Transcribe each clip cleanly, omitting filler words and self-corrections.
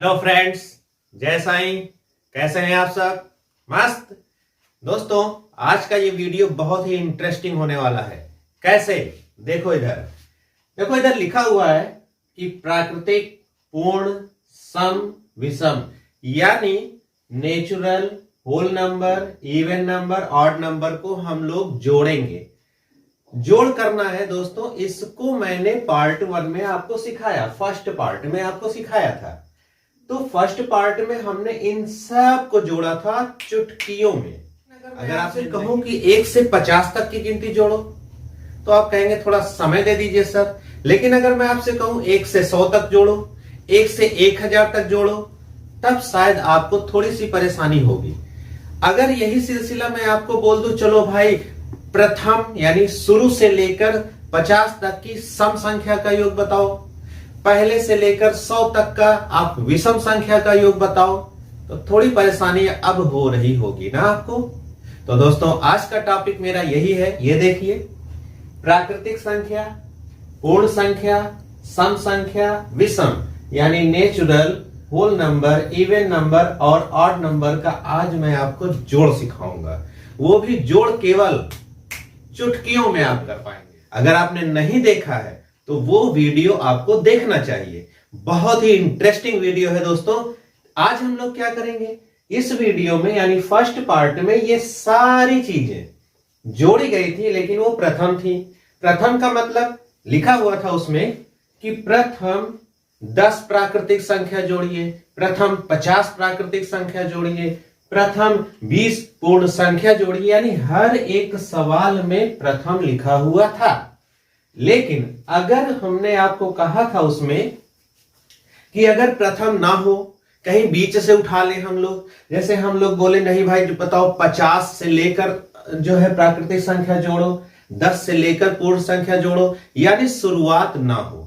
Hello friends, जय साईं। कैसे हैं आप सब? मस्त। दोस्तों, आज का ये वीडियो बहुत ही इंटरेस्टिंग होने वाला है। कैसे? देखो इधर लिखा हुआ है कि प्राकृतिक, पूर्ण, सम, विषम, यानी natural, whole number, even number, odd number को हम लोग जोड़ेंगे। जोड़ करना है दोस्तों। इसको मैंने पार्ट 1 में आपको सिखाया, फर्स्ट पार्ट में आपको सिखाया था। तो फर्स्ट पार्ट में हमने इन सब को जोड़ा था चुटकियों में। अगर आपसे कहूं कि 1 से 50 तक की गिनती जोड़ो तो आप कहेंगे थोड़ा समय दे दीजिए सर। लेकिन अगर मैं आपसे कहूं 1 से 100 तक जोड़ो, 1 से 1000 तक जोड़ो, तब शायद आपको थोड़ी सी परेशानी होगी। अगर यही सिलसिला मैं आपको बोल दूं, चलो भाई प्रथम यानी शुरू से लेकर 50 तक की सम संख्या का योग बताओ, पहले से लेकर 100 तक का आप विषम संख्या का योग बताओ, तो थोड़ी परेशानी अब हो रही होगी ना आपको। तो दोस्तों, आज का टॉपिक मेरा यही है। ये देखिए, प्राकृतिक संख्या, पूर्ण संख्या, सम संख्या, विषम यानी natural, whole number, even number और ऑड नंबर का आज मैं आपको जोड़ सिखाऊंगा। वो भी जोड़ केवल चुटकियों में आप कर पाएंगे। अगर आपने नहीं देखा है तो वो वीडियो आपको देखना चाहिए। बहुत ही इंटरेस्टिंग वीडियो है दोस्तों। आज हम लोग क्या करेंगे, इस वीडियो में यानी फर्स्ट पार्ट में ये सारी चीजें जोड़ी गई थी, लेकिन वो प्रथम थी। प्रथम का मतलब लिखा हुआ था उसमें कि प्रथम 10 प्राकृतिक संख्या जोड़िए, प्रथम 50 प्राकृतिक संख्या जोड़िए, प्रथम 20 पूर्ण संख्या जोड़िए, यानी हर एक सवाल में प्रथम लिखा हुआ था। लेकिन अगर हमने आपको कहा था उसमें कि अगर प्रथम ना हो, कहीं बीच से उठा ले हम लोग, जैसे हम लोग बोले नहीं भाई बताओ 50 से लेकर जो है प्राकृतिक संख्या जोड़ो, 10 से लेकर पूर्ण संख्या जोड़ो, यानी शुरुआत ना हो।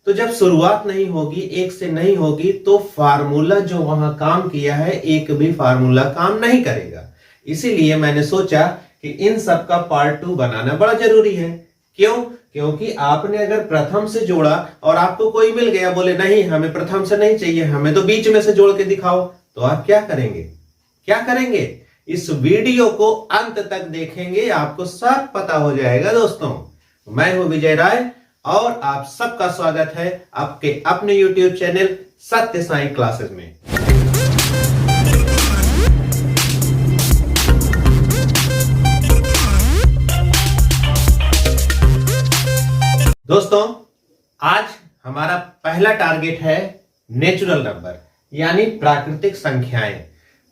तो जब शुरुआत नहीं होगी, 1 से नहीं होगी, तो फार्मूला जो वहां काम किया है एक भी फार्मूला काम नहीं करेगा। इसीलिए मैंने सोचा कि इन सब का पार्ट 2 बनाना बड़ा जरूरी है। क्यों? क्योंकि आपने अगर प्रथम से जोड़ा और आपको कोई मिल गया, बोले नहीं हमें प्रथम से नहीं चाहिए, हमें तो बीच में से जोड़ के दिखाओ, तो आप क्या करेंगे? इस वीडियो को अंत तक देखेंगे, आपको सब पता हो जाएगा दोस्तों। मैं हूं विजय राय और आप सबका स्वागत है आपके अपने YouTube चैनल सत्य साईं क्लासेस में। दोस्तों, आज हमारा पहला टारगेट है नेचुरल नंबर यानी प्राकृतिक संख्याएं।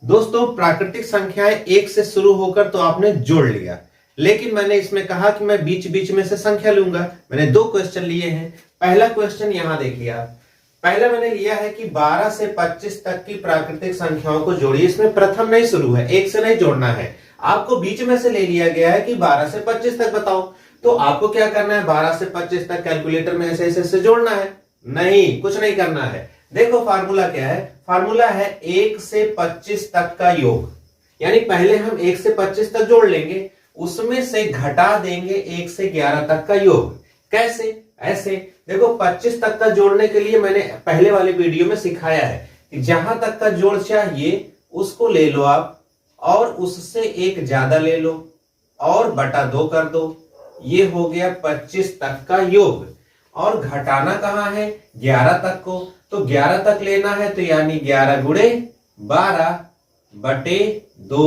दोस्तों, प्राकृतिक संख्याएं 1 से शुरू होकर तो आपने जोड़ लिया, लेकिन मैंने इसमें कहा कि मैं बीच बीच में से संख्या लूंगा। मैंने 2 क्वेश्चन लिए हैं। पहला क्वेश्चन यहां देखिए आप। पहला मैंने लिया है कि 12 से 25 तक की प्राकृतिक संख्याओं को जोड़िए। इसमें प्रथम नहीं शुरू है, 1 से नहीं जोड़ना है, आपको बीच में से ले लिया गया है कि 12 से 25 तक बताओ। तो आपको क्या करना है, 12 से 25 तक कैलकुलेटर में ऐसे ऐसे जोड़ना है। नहीं, कुछ नहीं करना है। देखो फार्मूला क्या है, फार्मूला है 1 से 25 तक का योग, यानी पहले हम 1 से 25 तक जोड़ लेंगे, उसमें से घटा देंगे 1 से 11 तक का योग। कैसे? ऐसे देखो, 25 तक का जोड़ने के लिए मैंने पहले वाले वीडियो में सिखाया है कि जहां तक का जोड़ चाहिए उसको ले लो आप, और उससे एक ज्यादा ले लो और बटा 2 कर दो। ये हो गया 25 तक का योग। और घटाना कहां है, 11 तक को, तो 11 तक लेना है, तो यानी 11 गुणे 12 बटे 2।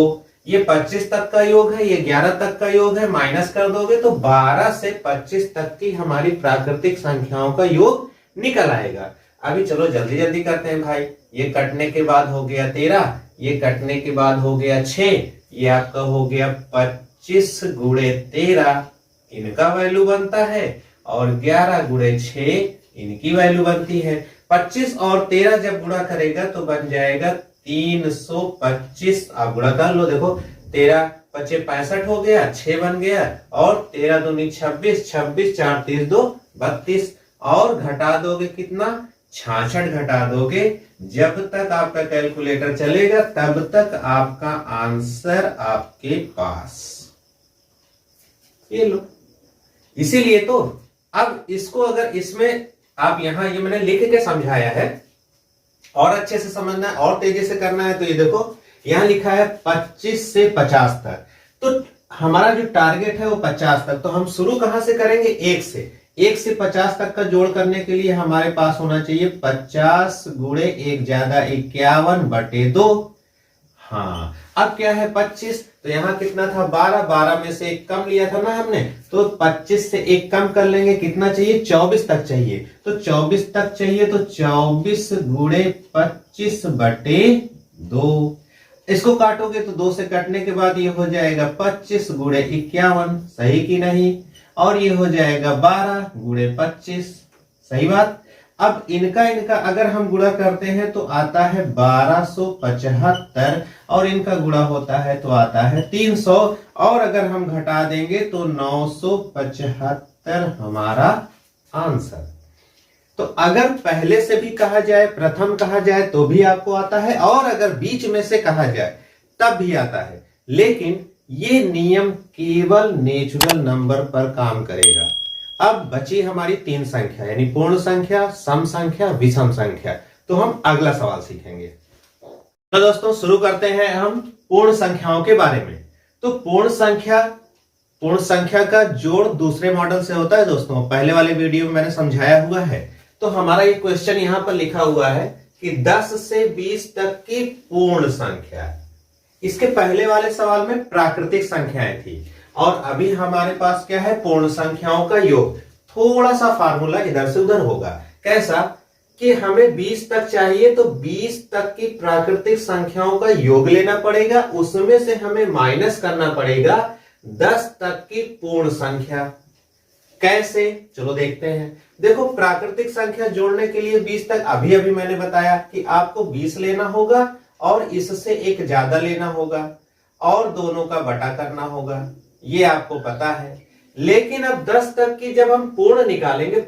ये 25 तक का योग है, ये 11 तक का योग है, माइनस कर दोगे तो 12 से 25 तक की हमारी प्राकृतिक संख्याओं का योग निकल आएगा। अभी चलो जल्दी जल्दी करते हैं भाई। ये कटने के बाद हो गया 13, ये कटने के बाद हो गया 6, ये आपका हो गया 25 गुणे 13, इनका वैल्यू बनता है, और 11 गुणे 6 इनकी वैल्यू बनती है। 25 और 13 जब गुणा करेगा तो बन जाएगा 325। आप गुणा कर लो, देखो 13 25 65 हो गया, 6 बन गया, और 13 दूनी 26, 26 4 30 2 32, और घटा दोगे कितना, 66 घटा दोगे। जब तक आपका कैलकुलेटर चलेगा तब तक आपका आंसर आपके पास। ये लो। इसीलिए तो अब इसको अगर इसमें आप यहां ये मैंने लिख के समझाया है, और अच्छे से समझना है और तेजी से करना है तो ये देखो यहां लिखा है 25 से 50 तक। तो हमारा जो टारगेट है वो 50 तक। तो हम शुरू कहां से करेंगे? 1 से। 1 से 50 तक का जोड़ करने के लिए हमारे पास होना चाहिए 50 गुणे 1 ज्यादा 51/2। हाँ, अब क्या है 25, तो यहाँ कितना था 12, 12 में से 1 कम लिया था ना हमने, तो 25 से 1 कम कर लेंगे, कितना चाहिए 24 तक चाहिए। तो 24 तक चाहिए तो 24 गुणे 25/2। इसको काटोगे तो 2 से काटने के बाद ये हो जाएगा 25 गुणे 51, सही कि नहीं? और ये हो जाएगा 12 गुणे 25, सही बात। अब इनका अगर हम गुणा करते हैं तो आता है 1275 और इनका गुणा होता है तो आता है 300 और अगर हम घटा देंगे तो 975 हमारा आंसर। तो अगर पहले से भी कहा जाए, प्रथम कहा जाए तो भी आपको आता है और अगर बीच में से कहा जाए तब भी आता है, लेकिन ये नियम केवल नेचुरल नंबर पर काम करेगा। अब बची हमारी 3 संख्या यानी पूर्ण संख्या, सम संख्या, विषम संख्या। तो हम अगला सवाल सीखेंगे। तो दोस्तों शुरू करते हैं हम पूर्ण संख्याओं के बारे में। तो पूर्ण संख्या का जोड़ दूसरे मॉडल से होता है दोस्तों, पहले वाले वीडियो में मैंने समझाया हुआ है। तो हमारा ये क्वेश्चन यहां पर लिखा हुआ है कि 10 से 20 तक की पूर्ण संख्या। इसके पहले वाले सवाल में प्राकृतिक संख्याएं थी और अभी हमारे पास क्या है? पूर्ण संख्याओं का योग। थोड़ा सा फार्मूला इधर से उधर होगा। कैसा कि हमें 20 तक चाहिए तो 20 तक की प्राकृतिक संख्याओं का योग लेना पड़ेगा, उसमें से हमें माइनस करना पड़ेगा 10 तक की पूर्ण संख्या। कैसे? चलो देखते हैं। देखो प्राकृतिक संख्या जोड़ने के लिए 20 तक अभी मैंने बताया कि आपको 20 लेना होगा और इससे एक ज्यादा लेना होगा और दोनों का बटा करना होगा, ये आपको पता है। लेकिन अब 10 तक की जब हम पूर्ण निकालेंगे,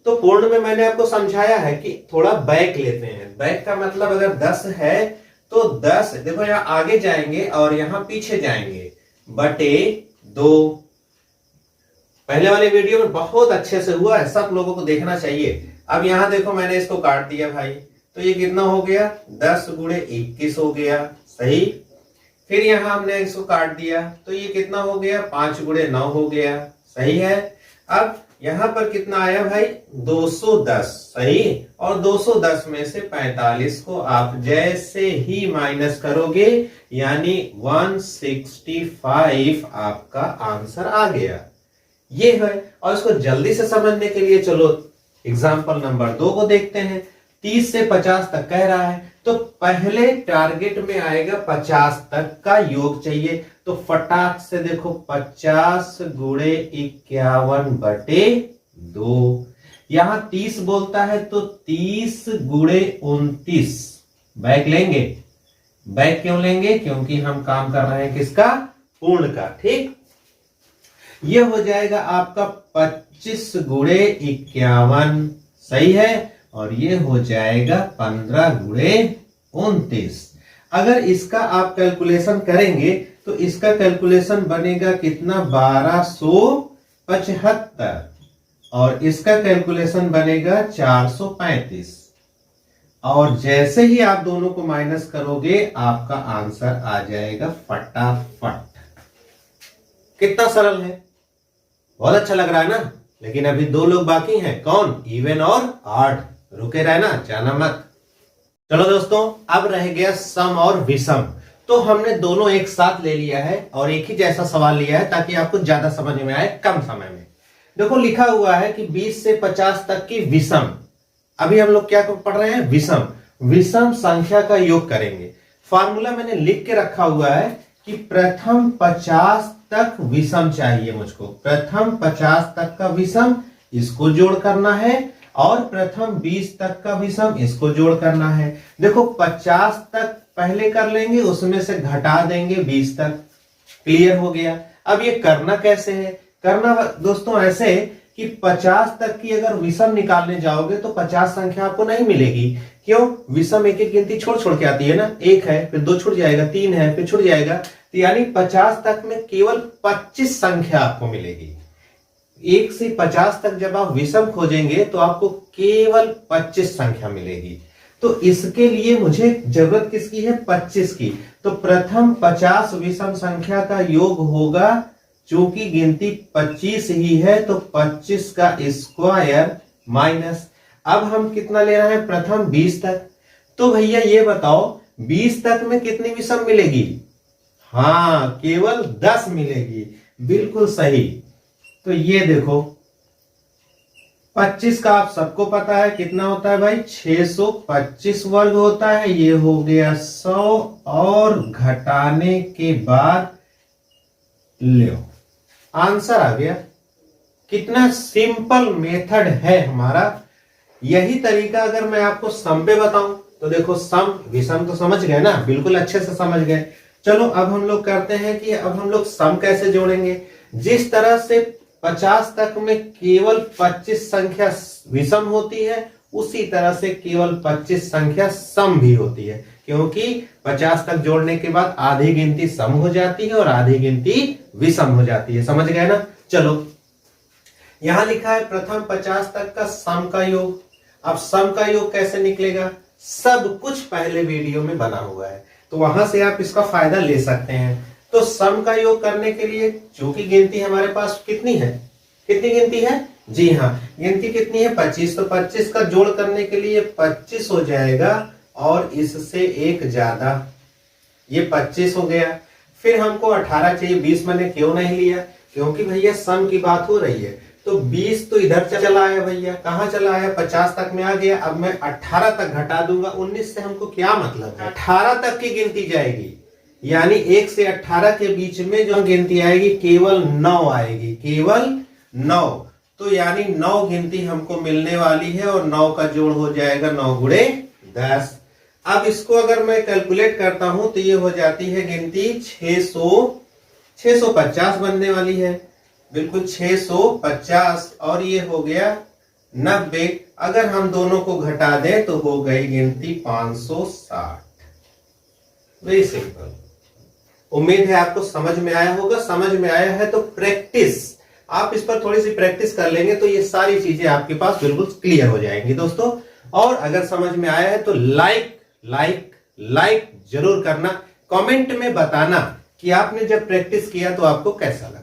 तो पूर्ण में मैंने आपको समझाया है कि थोड़ा बैक लेते हैं। बैक का मतलब अगर 10 है तो 10 देखो यहां आगे जाएंगे और यहां पीछे जाएंगे बटे 2। पहले वाले वीडियो में बहुत अच्छे से हुआ है, सब लोगों को देखना चाहिए। अब यहां देखो मैंने इसको काट दिया भाई, तो ये कितना हो गया? 10 गुणे 21 हो गया, सही। फिर यहां हमने इसको काट दिया तो ये कितना हो गया? 5 गुणे 9 हो गया, सही है। अब यहां पर कितना आया भाई? 210, सही। और 210 में से 45 को आप जैसे ही माइनस करोगे यानी 165 आपका आंसर आ गया, ये है। और इसको जल्दी से समझने के लिए चलो एग्जाम्पल नंबर 2 को देखते हैं। 30 से 50 तक कह रहा है तो पहले टारगेट में आएगा 50 तक का योग चाहिए। तो फटाक से देखो 50 गुणे 51/2। यहां 30 बोलता है तो 30 गुणे 29। बैक लेंगे। बैक क्यों लेंगे? क्योंकि हम काम कर रहे हैं किसका? पूर्ण का, ठीक। ये हो जाएगा आपका 25 गुणे 51, सही है। और ये हो जाएगा 15 गुणे 29। अगर इसका आप कैलकुलेशन करेंगे तो इसका कैलकुलेशन बनेगा कितना? 1275 और इसका कैलकुलेशन बनेगा 435। और जैसे ही आप दोनों को माइनस करोगे आपका आंसर आ जाएगा फटाफट। कितना सरल है, बहुत अच्छा लग रहा है ना। लेकिन अभी 2 लोग बाकी हैं, कौन? इवन और ऑड। रुके रहना, जाना मत। चलो दोस्तों, अब रह गया सम और विषम। तो हमने दोनों एक साथ ले लिया है और एक ही जैसा सवाल लिया है ताकि आपको ज्यादा समझ में आए कम समय में। देखो लिखा हुआ है कि 20 से 50 तक की विषम। अभी हम लोग क्या पढ़ रहे हैं? विषम संख्या का योग करेंगे। फॉर्मूला मैंने लिख के रखा हुआ है कि प्रथम 50 तक विषम चाहिए मुझको। प्रथम 50 तक का विषम, इसको जोड़ करना है और प्रथम 20 तक का विषम, इसको जोड़ करना है। देखो 50 तक पहले कर लेंगे, उसमें से घटा देंगे 20 तक। क्लियर हो गया। अब ये करना कैसे है? करना दोस्तों ऐसे कि 50 तक की अगर विषम निकालने जाओगे तो 50 संख्या आपको नहीं मिलेगी। क्यों? विषम एक एक गिनती छोड़ छोड़ के आती है ना। 1 है, फिर 2 छूट जाएगा, 3 है, फिर छूट जाएगा। तो यानी 50 तक में केवल 25 संख्या आपको मिलेगी। 1 से 50 तक जब आप विषम खोजेंगे तो आपको केवल 25 संख्या मिलेगी। तो इसके लिए मुझे जरूरत किसकी है? 25 की। तो प्रथम 50 विषम संख्या का योग होगा, चूंकि गिनती 25 ही है तो 25 का स्क्वायर माइनस, अब हम कितना ले रहे हैं? प्रथम 20 तक। तो भैया ये बताओ 20 तक में कितनी विषम मिलेगी? हाँ, केवल 10 मिलेगी। बिल्कुल सही। तो ये देखो 25 का आप सबको पता है कितना होता है भाई? 625 वर्ग होता है। ये हो गया 100 और घटाने के बाद लो आंसर आ गया। कितना सिंपल मेथड है हमारा। यही तरीका अगर मैं आपको सम पे बताऊं तो देखो, सम विषम तो समझ गए ना, बिल्कुल अच्छे से समझ गए। चलो अब हम लोग करते हैं कि अब हम लोग सम कैसे जोड़ेंगे। जिस तरह से 50 तक में केवल 25 संख्या विषम होती है, उसी तरह से केवल 25 संख्या सम भी होती है, क्योंकि 50 तक जोड़ने के बाद आधी गिनती सम हो जाती है और आधी गिनती विषम हो जाती है। समझ गए ना? चलो यहां लिखा है प्रथम 50 तक का सम का योग। अब सम का योग कैसे निकलेगा? सब कुछ पहले वीडियो में बना हुआ है, तो वहां से आप इसका फायदा ले सकते हैं। तो सम का योग करने के लिए चूंकि गिनती हमारे पास कितनी है? कितनी गिनती है? जी हाँ, गिनती कितनी है? 25। तो 25 का जोड़ करने के लिए 25 हो जाएगा और इससे एक ज्यादा, ये 25 हो गया। फिर हमको 18 चाहिए, 20 मैंने क्यों नहीं लिया? क्योंकि भैया सम की बात हो रही है। तो 20 तो इधर चला आया भैया, कहां चला आया? 50 तक में आ गया। अब मैं 18 तक घटा दूंगा। 19 से हमको क्या मतलब है? 18 तक की गिनती जाएगी, यानी 1 से 18 के बीच में जो गिनती आएगी केवल 9 आएगी, केवल 9। तो यानी 9 गिनती हमको मिलने वाली है और 9 का जोड़ हो जाएगा 9 गुणे 10। अब इसको अगर मैं कैलकुलेट करता हूं तो ये हो जाती है गिनती 650 बनने वाली है। बिल्कुल 650 और ये हो गया 90। अगर हम दोनों को घटा दें तो हो गई गिनती 560। Very simple. उम्मीद है आपको समझ में आया होगा। समझ में आया है तो प्रैक्टिस, आप इस पर थोड़ी सी प्रैक्टिस कर लेंगे तो ये सारी चीजें आपके पास बिल्कुल क्लियर हो जाएंगी दोस्तों। और अगर समझ में आया है तो लाइक जरूर करना। कमेंट में बताना कि आपने जब प्रैक्टिस किया तो आपको कैसा लगा।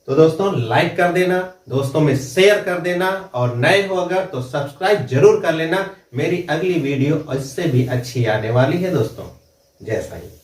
तो दोस्तों लाइक कर देना, दोस्तों में शेयर कर देना, और नए हो अगर तो सब्सक्राइब जरूर कर लेना। मेरी अगली वीडियो इससे भी अच्छी आने वाली है दोस्तों। जय साईं।